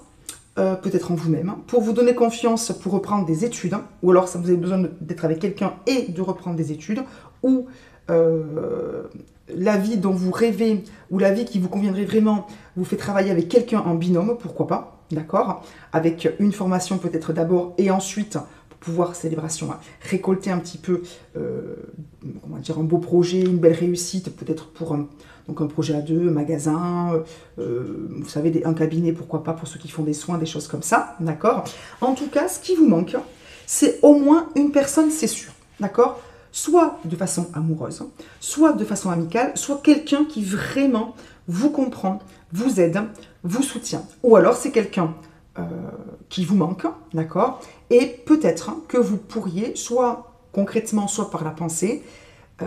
peut-être en vous-même, hein, pour vous donner confiance pour reprendre des études, hein, ou alors, ça vous avez besoin d'être avec quelqu'un et de reprendre des études, ou la vie dont vous rêvez, ou la vie qui vous conviendrait vraiment, vous fait travailler avec quelqu'un en binôme, pourquoi pas, d'accord, avec une formation peut-être d'abord, et ensuite, pour pouvoir, célébration, hein, récolter un petit peu, comment dire, un beau projet, une belle réussite, peut-être pour donc un projet à deux, un magasin, vous savez, un cabinet, pourquoi pas, pour ceux qui font des soins, des choses comme ça, d'accord. En tout cas, ce qui vous manque, c'est au moins une personne, c'est sûr, d'accord, soit de façon amoureuse, soit de façon amicale, soit quelqu'un qui vraiment vous comprend, vous aide, vous soutient. Ou alors c'est quelqu'un qui vous manque, d'accord, et peut-être que vous pourriez, soit concrètement, soit par la pensée,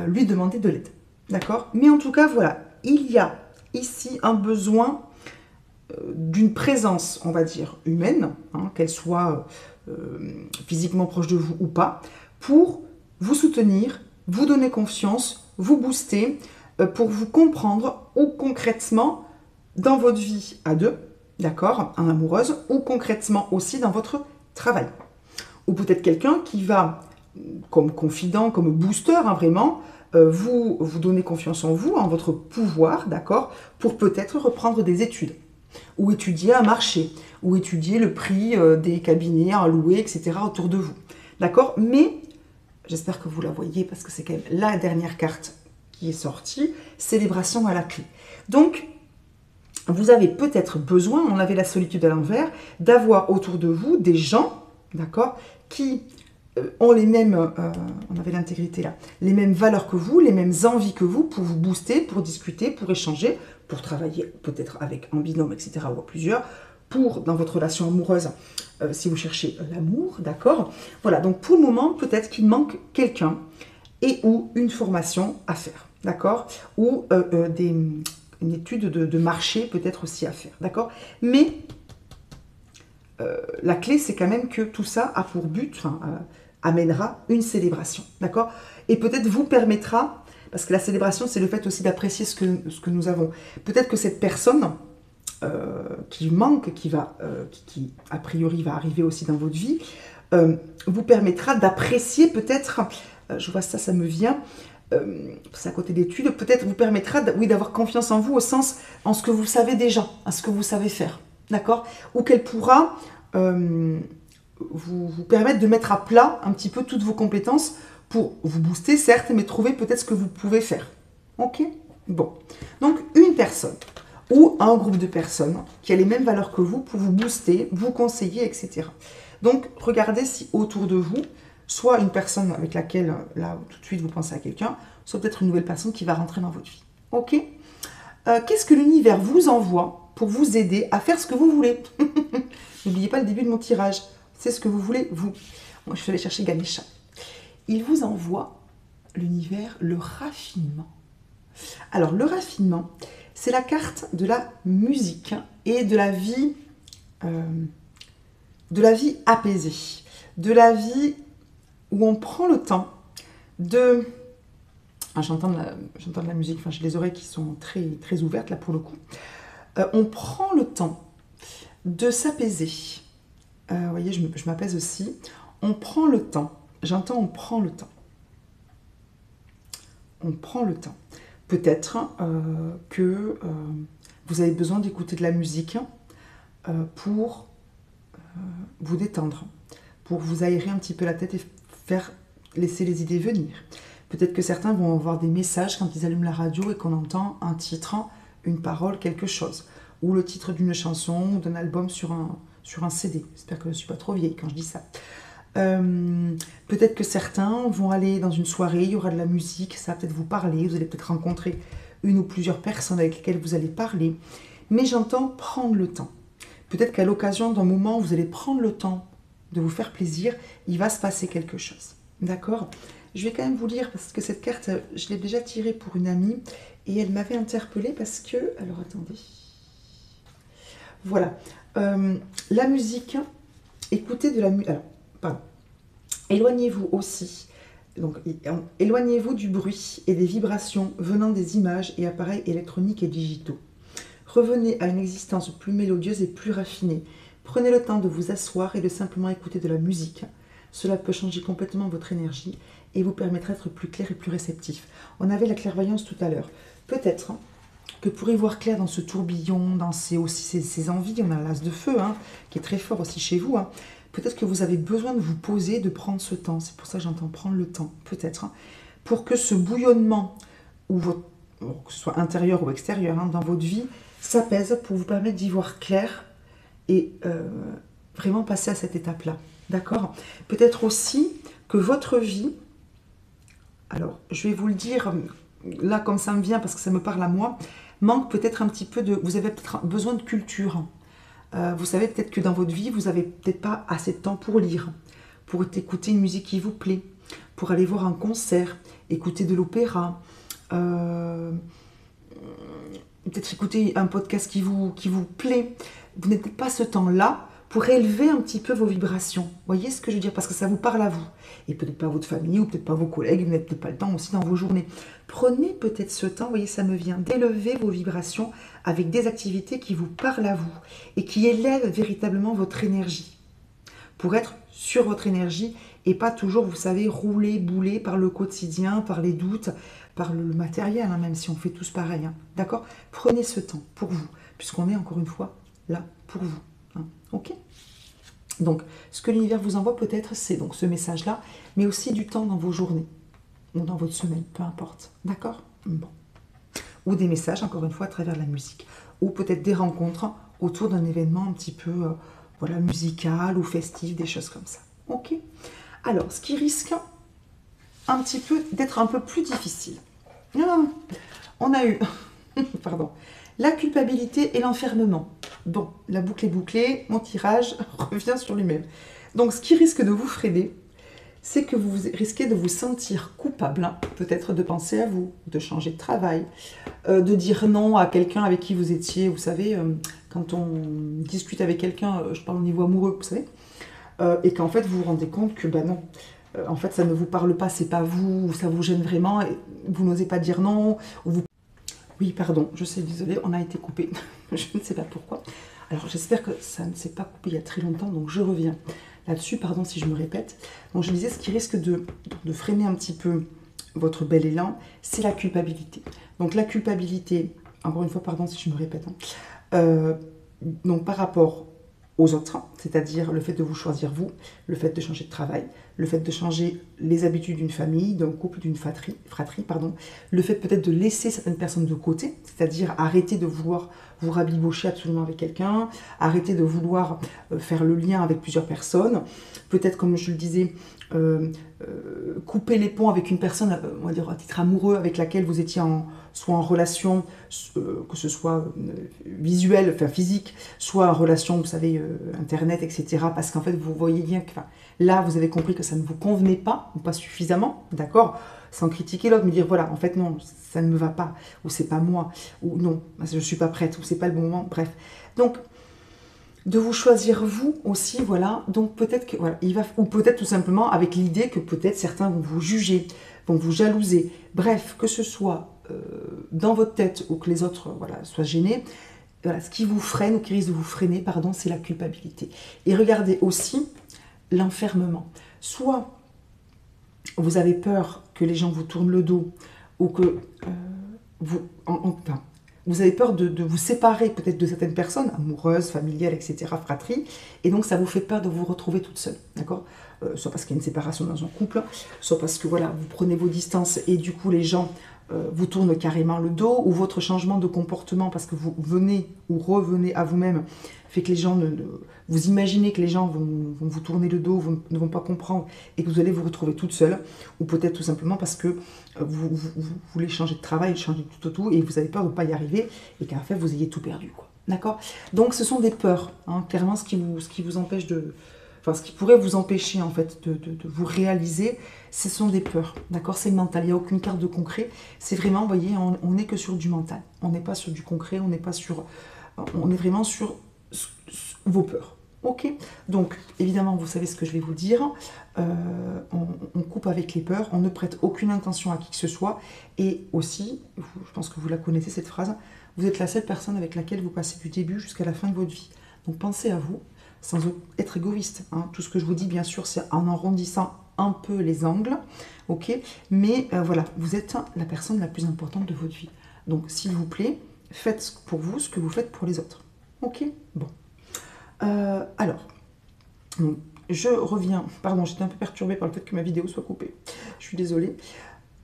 lui demander de l'aide, d'accord. Mais en tout cas, voilà, il y a ici un besoin d'une présence, on va dire, humaine, hein, qu'elle soit physiquement proche de vous ou pas, pour vous soutenir, vous donner confiance, vous booster, pour vous comprendre, ou concrètement dans votre vie à deux, d'accord, en amoureuse, ou concrètement aussi dans votre travail. Ou peut-être quelqu'un qui va, comme confident, comme booster, hein, vraiment, vous donner confiance en vous, en votre pouvoir, d'accord, pour peut-être reprendre des études, ou étudier un marché, ou étudier le prix des cabinets à louer, etc. autour de vous, d'accord. Mais j'espère que vous la voyez parce que c'est quand même la dernière carte qui est sortie, célébration à la clé. Donc, vous avez peut-être besoin, on avait la solitude à l'envers, d'avoir autour de vous des gens, d'accord, qui ont les mêmes, on avait l'intégrité là, les mêmes valeurs que vous, les mêmes envies que vous, pour vous booster, pour discuter, pour échanger, pour travailler peut-être avec un binôme, etc., ou à plusieurs, pour, dans votre relation amoureuse, si vous cherchez l'amour, d'accord. Voilà, donc pour le moment, peut-être qu'il manque quelqu'un et ou une formation à faire, d'accord, ou une étude de marché peut-être aussi à faire, d'accord. Mais la clé, c'est quand même que tout ça a pour but, amènera une célébration, d'accord. Et peut-être vous permettra, parce que la célébration, c'est le fait aussi d'apprécier ce que nous avons. Peut-être que cette personne qui manque, qui a priori va arriver aussi dans votre vie, vous permettra d'apprécier peut-être, je vois ça, ça me vient, c'est à côté d'études, peut-être vous permettra, oui, d'avoir confiance en vous au sens, en ce que vous savez déjà, en ce que vous savez faire, d'accord, ou qu'elle pourra vous permettre de mettre à plat un petit peu toutes vos compétences pour vous booster, certes, mais trouver peut-être ce que vous pouvez faire. Ok. Bon. Donc, une personne ou un groupe de personnes qui a les mêmes valeurs que vous pour vous booster, vous conseiller, etc. Donc, regardez si autour de vous, soit une personne avec laquelle, là, tout de suite, vous pensez à quelqu'un, soit peut-être une nouvelle personne qui va rentrer dans votre vie. Ok. Qu'est-ce que l'univers vous envoie pour vous aider à faire ce que vous voulez? N'oubliez pas le début de mon tirage. C'est ce que vous voulez, vous. Moi, je suis allée chercher Ganesha. Il vous envoie, l'univers, le raffinement. Alors, le raffinement, c'est la carte de la musique et de la vie apaisée, de la vie où on prend le temps de... Ah, j'entends de la musique, enfin, j'ai les oreilles qui sont très, très ouvertes, là, pour le coup. On prend le temps de s'apaiser. Vous voyez, je m'apaise aussi. On prend le temps. J'entends, on prend le temps. On prend le temps. Peut-être que vous avez besoin d'écouter de la musique pour vous détendre, pour vous aérer un petit peu la tête et laisser les idées venir. Peut-être que certains vont avoir des messages quand ils allument la radio et qu'on entend un titre, une parole, quelque chose, ou le titre d'une chanson ou d'un album sur un CD. J'espère que je ne suis pas trop vieille quand je dis ça. Peut-être que certains vont aller dans une soirée, il y aura de la musique, ça va peut-être vous parler, vous allez peut-être rencontrer une ou plusieurs personnes avec lesquelles vous allez parler. Mais j'entends prendre le temps. Peut-être qu'à l'occasion d'un moment où vous allez prendre le temps de vous faire plaisir, il va se passer quelque chose. D'accord? Je vais quand même vous lire parce que cette carte, je l'ai déjà tirée pour une amie et elle m'avait interpellée parce que... Alors attendez. Voilà. La musique, écoutez de la musique... Alors, pardon. Éloignez-vous aussi. Donc, éloignez-vous du bruit et des vibrations venant des images et appareils électroniques et digitaux. Revenez à une existence plus mélodieuse et plus raffinée. Prenez le temps de vous asseoir et de simplement écouter de la musique. Cela peut changer complètement votre énergie et vous permettra d'être plus clair et plus réceptif. On avait la clairvoyance tout à l'heure. Peut-être que pour y voir clair dans ce tourbillon, dans ces envies, on a l'as de feu, qui est très fort aussi chez vous. Peut-être que vous avez besoin de vous poser, de prendre ce temps. C'est pour ça que j'entends prendre le temps, peut-être. Pour que ce bouillonnement, que ce soit intérieur ou extérieur, dans votre vie, s'apaise pour vous permettre d'y voir clair et vraiment passer à cette étape-là. D'accord? Peut-être aussi que votre vie, alors je vais vous le dire là comme ça me vient parce que ça me parle à moi, manque peut-être un petit peu de... Vous avez peut-être besoin de culture. Vous savez peut-être que dans votre vie, vous n'avez peut-être pas assez de temps pour lire, pour écouter une musique qui vous plaît, pour aller voir un concert, écouter de l'opéra, peut-être écouter un podcast qui vous plaît. Vous n'avez pas ce temps-là pour élever un petit peu vos vibrations. Vous voyez ce que je veux dire? Parce que ça vous parle à vous. Et peut-être pas à votre famille, ou peut-être pas à vos collègues, vous n'avez peut-être pas le temps aussi dans vos journées. Prenez peut-être ce temps, vous voyez, ça me vient, d'élever vos vibrations avec des activités qui vous parlent à vous et qui élèvent véritablement votre énergie. Pour être sur votre énergie et pas toujours, vous savez, rouler, bouler par le quotidien, par les doutes, par le matériel, même si on fait tous pareil. D'accord? Prenez ce temps pour vous, puisqu'on est encore une fois là pour vous. Ok? Donc, ce que l'univers vous envoie peut-être, c'est donc ce message-là, mais aussi du temps dans vos journées, ou dans votre semaine, peu importe. D'accord? Bon. Ou des messages, encore une fois, à travers la musique. Ou peut-être des rencontres autour d'un événement un petit peu voilà, musical ou festif, des choses comme ça. Ok? Alors, ce qui risque un petit peu d'être un peu plus difficile. On a eu, pardon, la culpabilité et l'enfermement. Bon, la boucle est bouclée, mon tirage revient sur lui-même. Donc, ce qui risque de vous freiner, c'est que vous risquez de vous sentir coupable, peut-être de penser à vous, de changer de travail, de dire non à quelqu'un avec qui vous étiez, vous savez, quand on discute avec quelqu'un, je parle au niveau amoureux, vous savez, et qu'en fait, vous vous rendez compte que, non, en fait, ça ne vous parle pas, c'est pas vous, ça vous gêne vraiment, et vous n'osez pas dire non, ou vous... Oui, pardon, je suis désolée, on a été coupé. Je ne sais pas pourquoi. Alors, j'espère que ça ne s'est pas coupé il y a très longtemps, donc je reviens là-dessus, pardon si je me répète. Donc, je disais, ce qui risque de freiner un petit peu votre bel élan, c'est la culpabilité. Donc, la culpabilité, encore une fois, pardon si je me répète, donc par rapport aux autres, c'est-à-dire le fait de vous choisir vous, le fait de changer de travail, le fait de changer les habitudes d'une famille, d'un couple, d'une fratrie, le fait peut-être de laisser certaines personnes de côté, c'est-à-dire arrêter de vouloir vous rabibocher absolument avec quelqu'un, arrêter de vouloir faire le lien avec plusieurs personnes, peut-être comme je le disais, couper les ponts avec une personne, on va dire à titre amoureux, avec laquelle vous étiez soit en relation, que ce soit visuelle, enfin physique, soit en relation, vous savez, internet, etc. Parce qu'en fait, vous voyez bien que là, vous avez compris que ça ne vous convenait pas, ou pas suffisamment, d'accord, sans critiquer l'autre, mais dire voilà, en fait non, ça ne me va pas, ou c'est pas moi, ou non, je ne suis pas prête, ou c'est pas le bon moment, bref. Donc, de vous choisir vous aussi, voilà, donc peut-être que, voilà, ou peut-être tout simplement avec l'idée que peut-être certains vont vous juger, vont vous jalouser, bref, que ce soit dans votre tête ou que les autres, voilà, soient gênés, voilà, ce qui vous freine ou qui risque de vous freiner, pardon, c'est la culpabilité. Et regardez aussi l'enfermement. Soit vous avez peur que les gens vous tournent le dos ou que vous avez peur de vous séparer peut-être de certaines personnes, amoureuses, familiales, etc., fratries, et donc ça vous fait peur de vous retrouver toute seule, d'accord? Soit parce qu'il y a une séparation dans un couple, soit parce que voilà, vous prenez vos distances et du coup les gens vous tournent carrément le dos, ou votre changement de comportement parce que vous venez ou revenez à vous-même fait que les gens vous imaginez que les gens vont vous tourner le dos, ne vont pas comprendre et que vous allez vous retrouver toute seule, ou peut-être tout simplement parce que vous voulez changer de travail, changer tout et vous avez peur de ne pas y arriver et qu'en fait vous ayez tout perdu, quoi. D'accord? Donc ce sont des peurs, hein, clairement ce qui vous empêche de... Enfin, ce qui pourrait vous empêcher en fait de vous réaliser, ce sont des peurs, d'accord? C'est le mental, il n'y a aucune carte de concret, c'est vraiment, vous voyez, on n'est que sur du mental, on n'est pas sur du concret, on n'est pas sur... On est vraiment sur vos peurs. Ok, donc évidemment vous savez ce que je vais vous dire, on coupe avec les peurs, on ne prête aucune intention à qui que ce soit, et aussi, je pense que vous la connaissez cette phrase, vous êtes la seule personne avec laquelle vous passez du début jusqu'à la fin de votre vie. Donc pensez à vous, sans être égoïste, hein. Tout ce que je vous dis bien sûr c'est en arrondissant un peu les angles, ok, mais voilà, vous êtes la personne la plus importante de votre vie. Donc s'il vous plaît, faites pour vous ce que vous faites pour les autres. Ok, bon. Alors, je reviens, pardon, j'étais un peu perturbée par le fait que ma vidéo soit coupée, je suis désolée.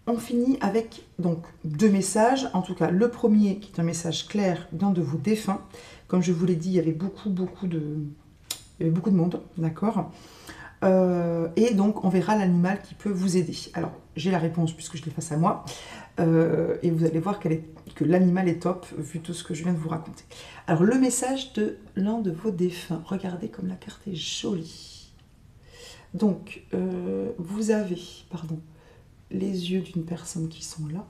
On finit avec donc 2 messages, en tout cas le premier qui est un message clair d'un de vos défunts. Comme je vous l'ai dit, il y avait beaucoup de monde, d'accord. Et donc on verra l'animal qui peut vous aider. Alors j'ai la réponse puisque je l'ai face à moi, et vous allez voir que l'animal est top vu tout ce que je viens de vous raconter. Alors le message de l'un de vos défunts, regardez comme la carte est jolie. Donc vous avez, pardon, les yeux d'une personne qui sont là,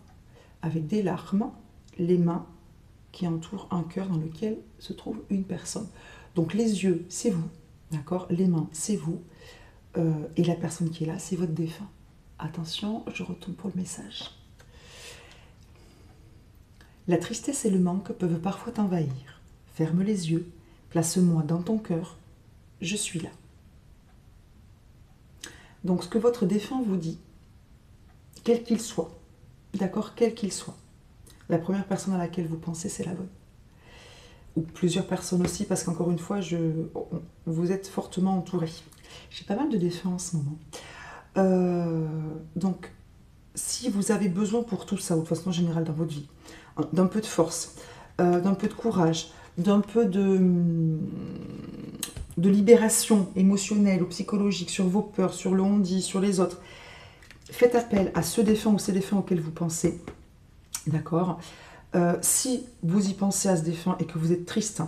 avec des larmes, les mains qui entourent un cœur dans lequel se trouve une personne. Donc les yeux, c'est vous, d'accord? Les mains, c'est vous. Et la personne qui est là, c'est votre défunt. Attention, je retourne pour le message. La tristesse et le manque peuvent parfois t'envahir. Ferme les yeux, place-moi dans ton cœur, je suis là. Donc ce que votre défunt vous dit, quel qu'il soit, d'accord, quel qu'il soit, la première personne à laquelle vous pensez, c'est la bonne. Ou plusieurs personnes aussi, parce qu'encore une fois, vous êtes fortement entouré. J'ai pas mal de défunts en ce moment. Donc, si vous avez besoin pour tout ça, ou de façon générale dans votre vie, d'un peu de force, d'un peu de courage, d'un peu de libération émotionnelle ou psychologique sur vos peurs, sur le on-dit, sur les autres, faites appel à ce défunt ou ces défunts auxquels vous pensez, d'accord? Si vous y pensez à ce défunt et que vous êtes triste,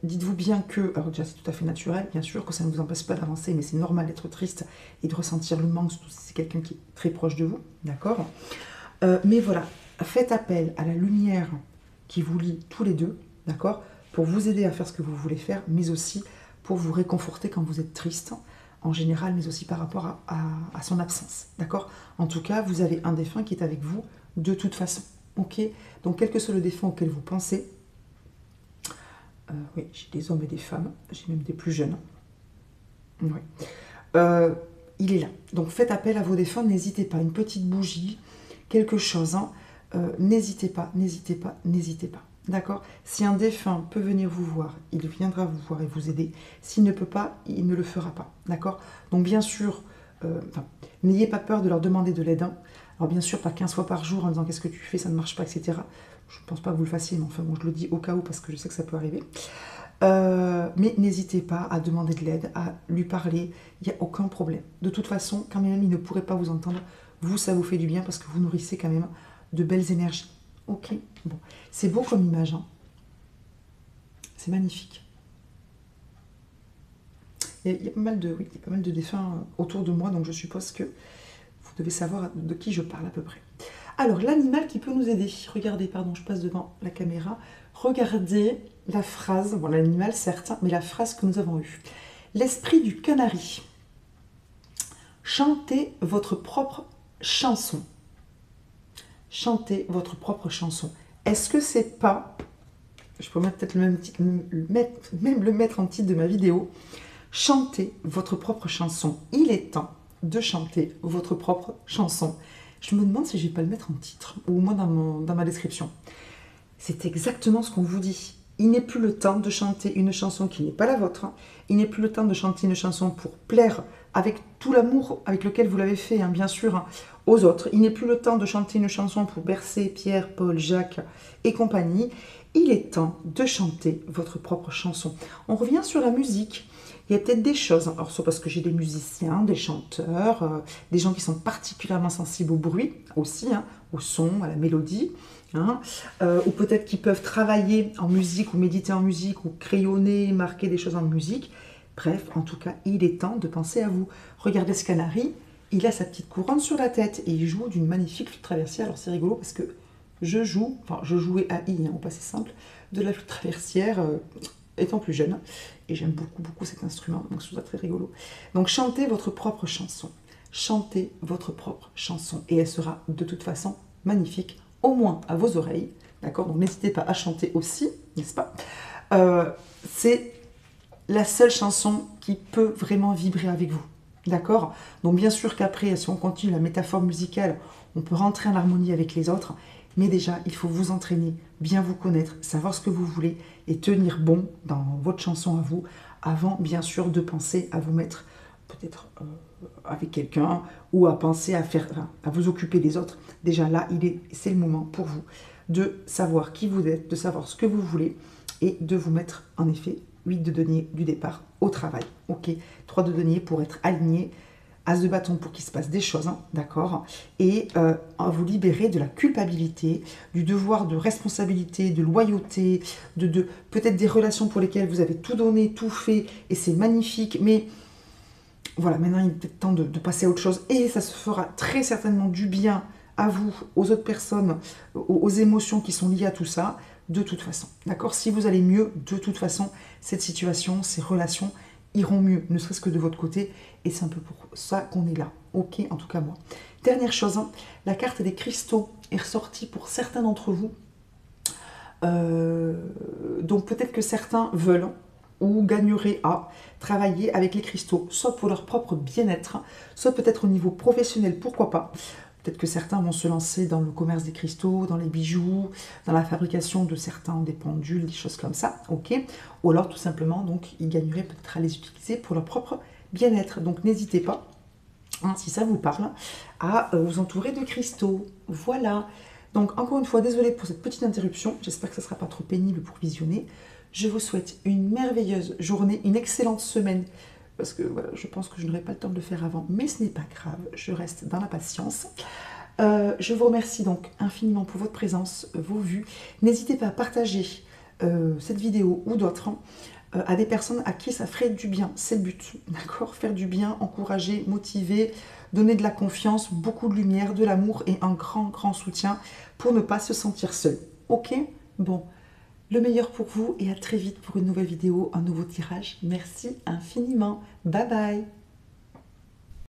dites-vous bien que, alors déjà c'est tout à fait naturel, bien sûr, que ça ne vous empêche pas d'avancer, mais c'est normal d'être triste et de ressentir le manque, surtout si c'est quelqu'un qui est très proche de vous, d'accord? Mais voilà, faites appel à la lumière qui vous lie tous les deux, d'accord? Pour vous aider à faire ce que vous voulez faire, mais aussi pour vous réconforter quand vous êtes triste, en général, mais aussi par rapport à son absence, d'accord? En tout cas, vous avez un défunt qui est avec vous de toute façon, ok? Donc, quel que soit le défunt auquel vous pensez, oui, j'ai des hommes et des femmes, j'ai même des plus jeunes, oui. Il est là. Donc, faites appel à vos défunts, n'hésitez pas, une petite bougie, quelque chose, hein. N'hésitez pas, n'hésitez pas, n'hésitez pas. D'accord? Si un défunt peut venir vous voir, il viendra vous voir et vous aider. S'il ne peut pas, il ne le fera pas. D'accord? Donc bien sûr, n'ayez pas peur de leur demander de l'aide. Hein. Alors bien sûr, pas 15 fois par jour en disant qu'est-ce que tu fais, ça ne marche pas, etc. Je ne pense pas que vous le fassiez, mais enfin bon, je le dis au cas où parce que je sais que ça peut arriver. Mais n'hésitez pas à demander de l'aide, à lui parler, il n'y a aucun problème. De toute façon, quand même il ne pourrait pas vous entendre, vous, ça vous fait du bien parce que vous nourrissez quand même de belles énergies. Ok, bon, c'est beau comme image, hein. C'est magnifique. Il y a pas mal de, oui, il y a pas mal de défunts autour de moi, donc je suppose que vous devez savoir de qui je parle à peu près. Alors, l'animal qui peut nous aider. Regardez, pardon, je passe devant la caméra. Regardez la phrase, bon, l'animal certes, mais la phrase que nous avons eue. L'esprit du canari. Chantez votre propre chanson. Chantez votre propre chanson. Est-ce que c'est pas, je peux peut-être même le mettre en titre de ma vidéo, chantez votre propre chanson. Il est temps de chanter votre propre chanson. Je me demande si je ne vais pas le mettre en titre, ou au moins dans ma description. C'est exactement ce qu'on vous dit. Il n'est plus le temps de chanter une chanson qui n'est pas la vôtre. Il n'est plus le temps de chanter une chanson pour plaire avec tout l'amour avec lequel vous l'avez fait, hein, bien sûr, hein, aux autres. Il n'est plus le temps de chanter une chanson pour bercer Pierre, Paul, Jacques et compagnie. Il est temps de chanter votre propre chanson. On revient sur la musique. Il y a peut-être des choses, alors soit parce que j'ai des musiciens, des chanteurs, des gens qui sont particulièrement sensibles au bruit aussi, hein, au son, à la mélodie, hein, ou peut-être qui peuvent travailler en musique ou méditer en musique ou crayonner, marquer des choses en musique. Bref, en tout cas, il est temps de penser à vous. Regardez ce canari, il a sa petite couronne sur la tête et il joue d'une magnifique flûte traversière. Alors c'est rigolo parce que je jouais à I, hein, au passé simple, de la flûte traversière étant plus jeune. Et j'aime beaucoup cet instrument, donc je trouve ça très rigolo. Donc chantez votre propre chanson. Chantez votre propre chanson. Et elle sera de toute façon magnifique, au moins à vos oreilles. D'accord? Donc n'hésitez pas à chanter aussi, n'est-ce pas? C'est la seule chanson qui peut vraiment vibrer avec vous. D'accord? Donc bien sûr qu'après, si on continue la métaphore musicale, on peut rentrer en harmonie avec les autres. Mais déjà, il faut vous entraîner, bien vous connaître, savoir ce que vous voulez et tenir bon dans votre chanson à vous, avant bien sûr de penser à vous mettre peut-être avec quelqu'un ou à penser à vous occuper des autres. Déjà là, c'est le moment pour vous de savoir qui vous êtes, de savoir ce que vous voulez et de vous mettre en effet 8 de denier du départ au travail. Ok, 3 de denier pour être aligné. As de bâton pour qu'il se passe des choses, hein, d'accord, et à vous libérer de la culpabilité, du devoir de responsabilité, de loyauté, de peut-être des relations pour lesquelles vous avez tout donné, tout fait, et c'est magnifique, mais voilà, maintenant il est peut-être temps de passer à autre chose, et ça se fera très certainement du bien à vous, aux autres personnes, aux émotions qui sont liées à tout ça, de toute façon, d'accord. Si vous allez mieux, de toute façon, cette situation, ces relations iront mieux, ne serait-ce que de votre côté, et c'est un peu pour ça qu'on est là, ok, en tout cas moi. Dernière chose, hein, la carte des cristaux est ressortie pour certains d'entre vous, donc peut-être que certains veulent ou gagneraient à travailler avec les cristaux, soit pour leur propre bien-être, soit peut-être au niveau professionnel, pourquoi pas. Peut-être que certains vont se lancer dans le commerce des cristaux, dans les bijoux, dans la fabrication de certains, des pendules, des choses comme ça, ok. Ou alors tout simplement, donc, ils gagneraient peut-être à les utiliser pour leur propre bien-être. Donc n'hésitez pas, hein, si ça vous parle, à vous entourer de cristaux. Voilà. Donc encore une fois, désolée pour cette petite interruption. J'espère que ça ne sera pas trop pénible pour visionner. Je vous souhaite une merveilleuse journée, une excellente semaine. Parce que voilà, je pense que je n'aurai pas le temps de le faire avant, mais ce n'est pas grave, je reste dans la patience. Je vous remercie donc infiniment pour votre présence, vos vues. N'hésitez pas à partager cette vidéo ou d'autres à des personnes à qui ça ferait du bien, c'est le but, d'accord? Faire du bien, encourager, motiver, donner de la confiance, beaucoup de lumière, de l'amour et un grand soutien pour ne pas se sentir seul, ok? Bon. Le meilleur pour vous et à très vite pour une nouvelle vidéo, un nouveau tirage. Merci infiniment. Bye bye.